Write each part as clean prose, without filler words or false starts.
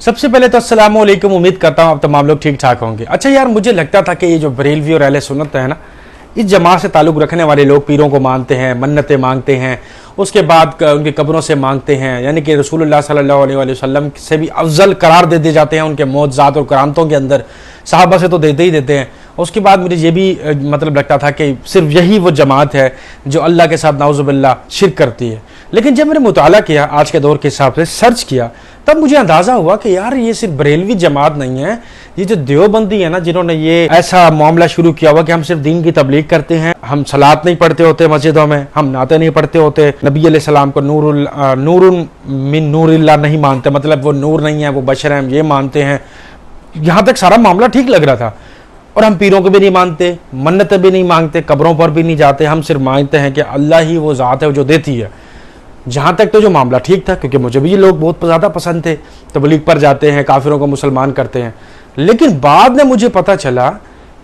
सबसे पहले तो अस्सलामु अलैकुम। उम्मीद करता हूँ आप तमाम लोग ठीक ठाक होंगे। अच्छा यार, मुझे लगता था कि ये जो बरेलवी और अहले सुन्नत है ना, इस जमात से ताल्लुक़ रखने वाले लोग पीरों को मानते हैं, मन्नतें मांगते हैं, उसके बाद उनकी कब्रों से मांगते हैं, यानी कि रसूलुल्लाह सल्लल्लाहु अलैहि वसल्लम से भी अफजल करार दे दिए जाते हैं उनके मौजज़ात और करामतों के अंदर। सहाबा से तो देते ही देते हैं। उसके बाद मुझे ये भी मतलब लगता था कि सिर्फ यही वो जमात है जो अल्लाह के साथ नाउज़ुबिल्लाह शिरक करती है। लेकिन जब मैंने मुताला किया, आज के दौर के हिसाब से सर्च किया, तब मुझे अंदाज़ा हुआ कि यार ये सिर्फ बरेलवी जमात नहीं है, ये जो देवबंदी है ना, जिन्होंने ये ऐसा मामला शुरू किया हुआ कि हम सिर्फ दीन की तबलीग करते हैं, हम सलात नहीं पढ़ते होते मस्जिदों में, हम नाते नहीं पढ़ते होते, नबी अलैहिस्सलाम को नूरुन मिन नूरिल्लाह नहीं मानते, मतलब वो नूर नहीं है, वो बशर हैं, ये मानते हैं। यहाँ तक सारा मामला ठीक लग रहा था। और हम पीरों को भी नहीं मानते, मन्नतें भी नहीं मांगते, कब्रों पर भी नहीं जाते, हम सिर्फ मानते हैं कि अल्लाह ही वो ज़ात है जो देती है। जहाँ तक तो जो मामला ठीक था, क्योंकि मुझे भी ये लोग बहुत ज़्यादा पसंद थे, तबलीग पर जाते हैं, काफिरों को मुसलमान करते हैं। लेकिन बाद में मुझे पता चला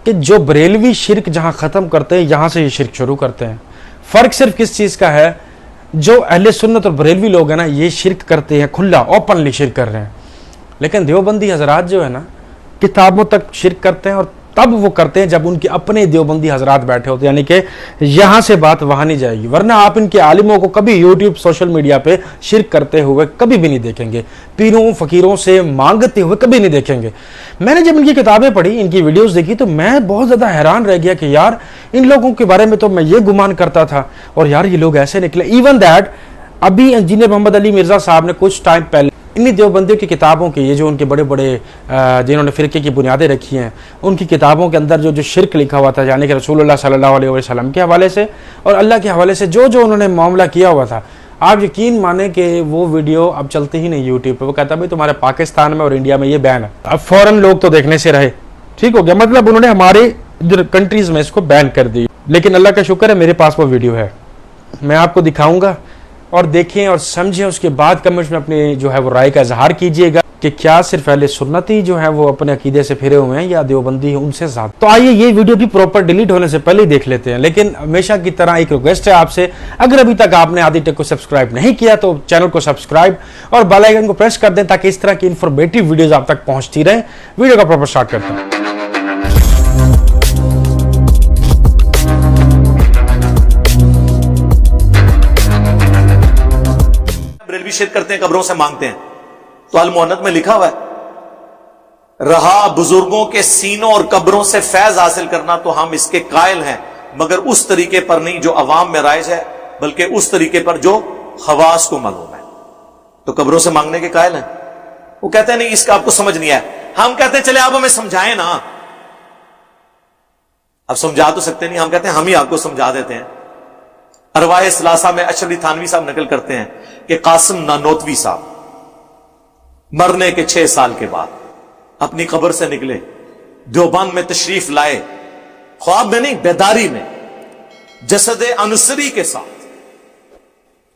कि जो बरेलवी शिरक जहाँ ख़त्म करते हैं, यहाँ से ये शिरक शुरू करते हैं। फ़र्क सिर्फ किस चीज़ का है, जो अहले सुन्नत और बरेलवी लोग हैं ना, ये शिरक करते हैं, खुला ओपनली शिरक कर रहे हैं। लेकिन देवबंदी हजरात जो है ना, किताबों तक शिरक करते हैं, और तब वो करते हैं जब उनके अपने देवबंदी हजरात बैठे होते हैं, यानी कि यहाँ से बात वहाँ नहीं जाएगी। वरना आप इनके आलिमों को कभी यूट्यूब सोशल मीडिया पे शिरक करते हुए कभी भी नहीं देखेंगे, पीरों फ़कीरों से मांगते हुए कभी नहीं देखेंगे। मैंने जब इनकी किताबें पढ़ी, इनकी वीडियोस देखी, तो मैं बहुत ज़्यादा हैरान रह गया कि यार इन लोगों के बारे में तो मैं ये गुमान करता था, और यार ये लोग ऐसे निकले। इवन दैट अभी इंजीनियर मोहम्मद अली मिर्ज़ा साहब ने कुछ टाइम पहले इन्हीं देवबंदियों की किताबों की, ये जो उनके बड़े बड़े जिन्होंने फ़िरके की बुनियादें रखी हैं, उनकी किताबों के अंदर जो शिरक लिखा हुआ था, यानी कि रसूलुल्लाह सल्लल्लाहु अलैहि वसल्लम के हवाले से और अल्लाह के हवाले से जो उन्होंने मामला किया हुआ था, आप यकीन माने कि वो वीडियो अब चलती ही नहीं यूट्यूब पर। वो कहता भाई तुम्हारे पाकिस्तान में और इंडिया में ये बैन है। अब फ़ौरन लोग तो देखने से रहे, ठीक हो गया, मतलब उन्होंने हमारे कंट्रीज़ में इसको बैन कर दी। लेकिन अल्लाह का शुक्र है, मेरे पास वो वीडियो है, मैं आपको दिखाऊँगा, और देखें और समझें। उसके बाद कमेंट्स में अपनी जो है वो राय का इजहार कीजिएगा कि क्या सिर्फ अहले सुन्नत ही जो है वो अपने अकीदे से फिरे हुए हैं, या देवबंदी है उनसे ज़्यादा। तो आइए ये वीडियो भी प्रॉपर डिलीट होने से पहले ही देख लेते हैं। लेकिन हमेशा की तरह एक रिक्वेस्ट है आपसे, अगर अभी तक आपने आदि टेक को सब्सक्राइब नहीं किया तो चैनल को सब्सक्राइब और बेल आइकन को प्रेस कर दें, ताकि इस तरह की इंफॉर्मेटिव वीडियोज आप तक पहुंचती रहे। वीडियो का प्रॉपर स्टार्ट करते हैं। बरेलवी शिरक करते हैं, कब्रों से मांगते हैं। तो अल मुहन्नत में लिखा हुआ है, रहा बुजुर्गों के सीनों और कब्रों से फैज हासिल करना तो हम इसके कायल हैं, मगर उस तरीके पर नहीं जो अवाम में राइज है, बल्कि उस तरीके पर जो खवास को मालूम है। तो कब्रों से मांगने के कायल हैं। वो कहते हैं नहीं, इसका आपको समझ नहीं आया। हम कहते हैं चले आप हमें समझाएं ना। अब समझा तो सकते नहीं, हम कहते हैं हम ही आपको समझा देते हैं। अरवाए सलासा में अशरफ अली थानवी साहब नकल करते हैं कि कासिम नानोतवी साहब मरने के 6 साल के बाद अपनी कब्र से निकले, देवबंद में तशरीफ लाए, ख्वाब में नहीं बेदारी में, जसद अनुसरी के साथ,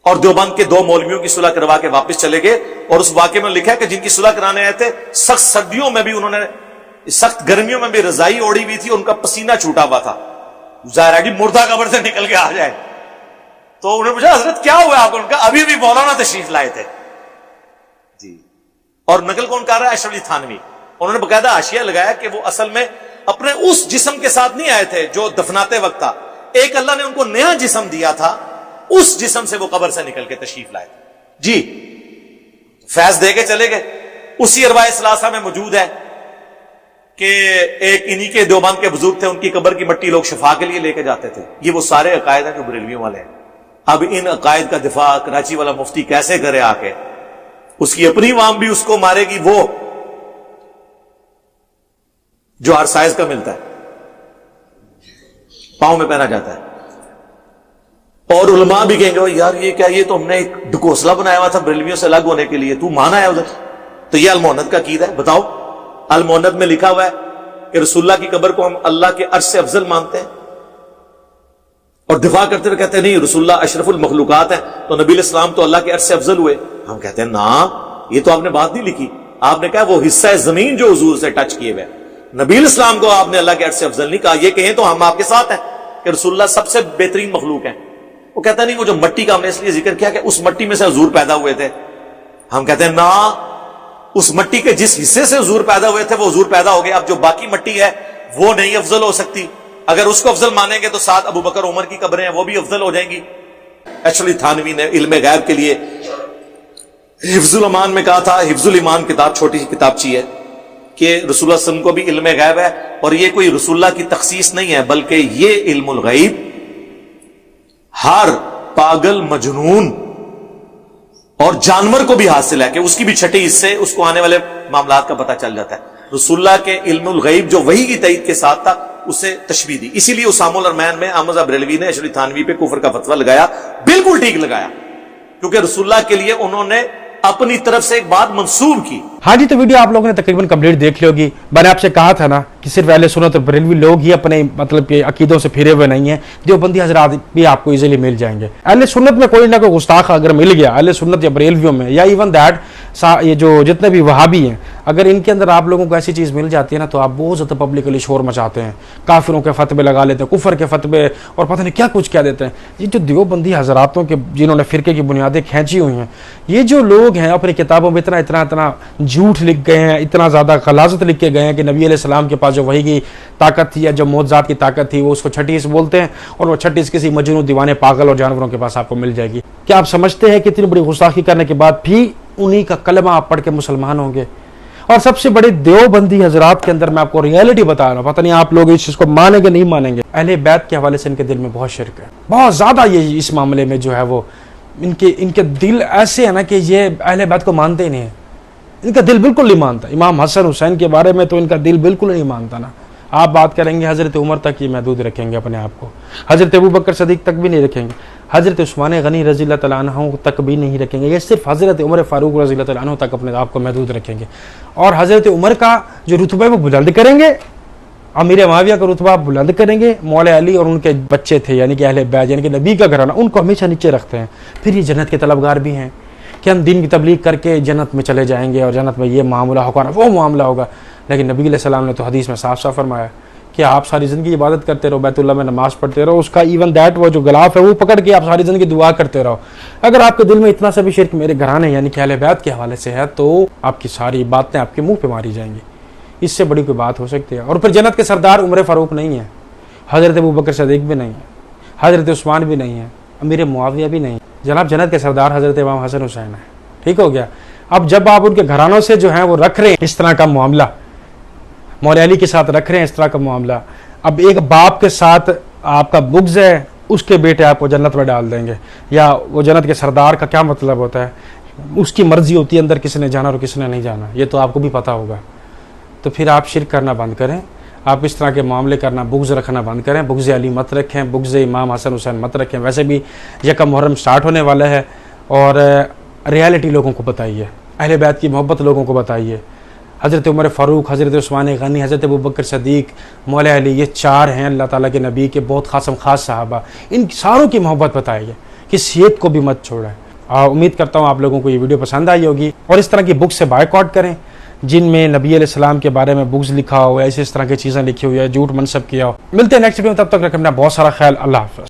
और देवबंद के 2 मौलवियों की सुलह करवा के वापस चले गए। और उस वाकये में लिखा है कि जिनकी सुलह कराने आए थे, सख्त सर्दियों में भी उन्होंने, सख्त गर्मियों में भी रजाई ओढ़ी हुई थी, उनका पसीना छूटा हुआ था। जाहिर है कि मुर्दा कब्र से निकल के आ जाए। तो उन्होंने पूछा हजरत क्या हुआ आपको? उनका अभी भी मौलाना तशरीफ लाए थे जी। और नकल कौन कर रहा है? अशरफ अली थानवी। उन्होंने बकायदा हाशिया लगाया कि वो असल में अपने उस जिस्म के साथ नहीं आए थे जो दफनाते वक्त था। एक अल्लाह ने उनको नया जिस्म दिया था, उस जिस्म से वो कब्र से निकल के तशरीफ लाए थे जी। फैज दे के चले गए। उसी अरवाए सलासा में मौजूद है कि एक इन्हीं के देवबंद के बुजुर्ग थे, उनकी कब्र की मट्टी लोग शफा के लिए लेके जाते थे। ये वो सारे अकायद हैं जो बरेलवियों वाले हैं। अब इन अकायद का दिफा कराची वाला मुफ्ती कैसे करे आके? उसकी अपनी वाम भी उसको मारेगी, वो जो हर साइज का मिलता है, पांव में पहना जाता है। और उलमा भी कहेंगे यार ये क्या, ये तो हमने एक ढकोसला बनाया हुआ था बरेलवियों से अलग होने के लिए, तू माना है उधर। तो ये अल मुहन्नत का अकीदा है। बताओ, अल मुहन्नत में लिखा हुआ है कि रसूलुल्लाह की कब्र को हम अल्लाह के अर्श से अफजल मानते हैं, और दिफा करते हुए कहते हैं नहीं, रसूलुल्लाह अशरफुल मखलूकात है, तो नबी इस्लाम तो अल्लाह के अर्श से अफजल हुए। हम कहते हैं ना, ये तो आपने बात नहीं लिखी। आपने कहा वो हिस्सा जमीन जो हुजूर से टच किए हुए, नबी इस्लाम को आपने अल्लाह के अर्श से अफजल नहीं कहा। ये कहें तो हम आपके साथ हैं कि रसूलुल्लाह सबसे बेहतरीन मखलूक है। वो कहता नहीं, वो जो मट्टी का हमने इसलिए जिक्र किया कि उस मट्टी में से हुजूर पैदा हुए थे। हम कहते हैं ना, اس مٹی کے جس حصے سے حضور پیدا ہوئے تھے وہ حضور پیدا ہو گئے. اب جو باقی مٹی ہے وہ نہیں افضل ہو سکتی. اگر اس کو افضل مانیں گے تو ساتھ ابو بکر عمر کی قبریں ہیں وہ بھی افضل ہو جائیں گی. ایکچولی تھانوی نے علم غیب کے لیے حفظ الامان میں کہا تھا، حفظ الایمان کتاب چھوٹی سی کتابچی ہے کہ رسول اللہ صلی اللہ علیہ وسلم کو بھی علم غیب ہے، اور یہ کوئی رسول اللہ کی تخصیص نہیں ہے، بلکہ یہ علم الغیب ہر پاگل، مجنون اور جانور کو بھی حاصل ہے کہ اس کی بھی چھٹی حصے اس کو آنے والے معاملات کا پتہ چل جاتا ہے. رسول اللہ کے علم الغیب جو وحی کی تائید کے ساتھ تھا اسے تشبیہ دی. اسی لیے اسام الارمین میں احمد بریلوی نے اشری تھانوی پہ کفر کا فتویٰ لگایا. بالکل ٹھیک لگایا، کیونکہ رسول اللہ کے لیے انہوں نے اپنی طرف سے ایک بات منسوب کی. ہاں جی، تو ویڈیو آپ لوگوں نے تقریباً کمپلیٹ دیکھ لی ہوگی. میں نے آپ سے کہا تھا نا کہ صرف اہل سنت اور بریلوی لوگ ہی اپنے مطلب کہ عقیدوں سے پھرے ہوئے نہیں ہیں، دیوبندی حضرات بھی آپ کو ایزیلی مل جائیں گے. اہل سنت میں کوئی نہ کوئی گستاخ اگر مل گیا، اہل سنت یا بریلویوں میں، یا ایون دیٹ یہ جو جتنے بھی وہابی ہیں، اگر ان کے اندر آپ لوگوں کو ایسی چیز مل جاتی ہے نا تو آپ بہت زیادہ پبلکلی شور مچاتے ہیں، کافروں کے فتوے لگا لیتے ہیں، کفر کے فتوے اور پتہ نہیں کیا کچھ کیا دیتے ہیں. یہ جو دیوبندی حضراتوں کے جنہوں نے فرقے کی بنیادیں کھینچی ہوئی ہیں، یہ جو لوگ ہیں اپنی کتابوں میں اتنا جھوٹ لکھ گئے ہیں، اتنا زیادہ غلاظت لکھ کے گئے ہیں کہ نبی علیہ السلام کے پاس جو وحی کی طاقت تھی یا جو معجزات کی طاقت تھی وہ اس کو چھٹی سے بولتے ہیں، اور وہ چھٹی سے کسی مجنون، دیوانے، پاگل اور جانوروں کے پاس آپ کو مل جائے گی. کیا آپ سمجھتے ہیں کہ اتنی بڑی گستاخی کرنے کے بعد بھی انہی کا کلمہ آپ پڑھ کے مسلمان ہوں گے؟ اور سب سے بڑے دیوبندی حضرات کے اندر میں آپ کو ریئلٹی بتا رہا ہوں، پتہ نہیں آپ لوگ اس چیز کو مانیں گے نہیں مانیں گے، اہل بیت کے حوالے سے ان کے دل میں بہت شرک ہے، بہت زیادہ. یہ اس معاملے میں جو ہے وہ ان کے دل ایسے ہیں نا کہ یہ اہل بیت کو مانتے ہی نہیں ہیں، ان کا دل بالکل نہیں مانتا. امام حسن حسین کے بارے میں تو ان کا دل بالکل نہیں مانتا نا. آپ بات کریں گے حضرت عمر تک یہ محدود رکھیں گے اپنے آپ کو، حضرت ابو بکر صدیق تک بھی نہیں رکھیں گے، حضرت عثمان غنی رضی اللہ تعالیٰ عنہ تک بھی نہیں رکھیں گے. یہ صرف حضرت عمر فاروق رضی اللہ تعالیٰ عنہ تک اپنے آپ کو محدود رکھیں گے. اور حضرت عمر کا جو رتبہ ہے وہ بلند کریں گے، امیر معاویہ کا رتبہ بلند کریں گے، مولا علی اور ان کے بچے تھے یعنی کہ اہل بیت یعنی کہ نبی کا گھرانہ، ان کو ہمیشہ نیچے رکھتے ہیں. پھر یہ جنت کے طلبگار بھی ہیں کہ ہم دین کی تبلیغ کر کے جنت میں چلے جائیں گے اور جنت میں یہ معاملہ ہوگا، وہ معاملہ ہوگا. لیکن نبی علیہ السلام نے تو حدیث میں صاف صاف فرمایا کہ آپ ساری زندگی عبادت کرتے رہو، بیت اللہ میں نماز پڑھتے رہو، اس کا ایون دیٹ وہ جو غلاف ہے وہ پکڑ کے آپ ساری زندگی دعا کرتے رہو. اگر آپ کے دل میں اتنا سا بھی شرک میرے گھرانے یعنی کہ اہل بیت کے حوالے سے ہے تو آپ کی ساری باتیں آپ کے منہ پہ ماری جائیں گی. اس سے بڑی کوئی بات ہو سکتی ہے؟ اور پھر جنت کے سردار عمر فاروق نہیں ہے، حضرت ابو بکر صدیق بھی نہیں ہے، حضرت عثمان بھی نہیں ہے، امیر معاویہ بھی نہیں ہے. جناب جنت کے سردار حضرت امام حسن حسین ہے. ٹھیک ہو گیا؟ اب جب آپ ان کے گھرانوں سے جو ہیں وہ رکھ رہے ہیں اس طرح کا معاملہ، مولا علی کے ساتھ رکھ رہے ہیں اس طرح کا معاملہ، اب ایک باپ کے ساتھ آپ کا بغض ہے، اس کے بیٹے آپ کو جنت میں ڈال دیں گے، یا وہ جنت کے سردار کا کیا مطلب ہوتا ہے؟ اس کی مرضی ہوتی ہے اندر کس نے جانا اور کس نے نہیں جانا، یہ تو آپ کو بھی پتہ ہوگا. تو پھر آپ شرک کرنا بند کریں، آپ اس طرح کے معاملے کرنا، بغض رکھنا بند کریں. بغض علی مت رکھیں، بغض امام حسن حسین مت رکھیں. ویسے بھی یکم محرم سٹارٹ ہونے والا ہے اور ریالٹی لوگوں کو بتائیے، اہل بیت کی محبت لوگوں کو بتائیے. حضرت عمر فاروق، حضرت عثمان غنی، حضرت ابو بکر صدیق، مولا علی، یہ چار ہیں اللہ تعالیٰ کے نبی کے بہت خاص صحابہ، ان ساروں کی محبت بتائیے، کسی ایک کو بھی مت چھوڑیں. امید کرتا ہوں آپ لوگوں کو یہ ویڈیو پسند آئی ہوگی، اور اس طرح کی بک سے بائیکاٹ کریں جن میں نبی علیہ السلام کے بارے میں بغض لکھا ہو، ایسے اس طرح کی چیزیں لکھی ہوئی ہے، جھوٹ منسب کیا ہو. ملتے ہیں نیکسٹ ویڈیو میں، تب تک رکھیں اپنا بہت سارا خیال. اللہ حافظ.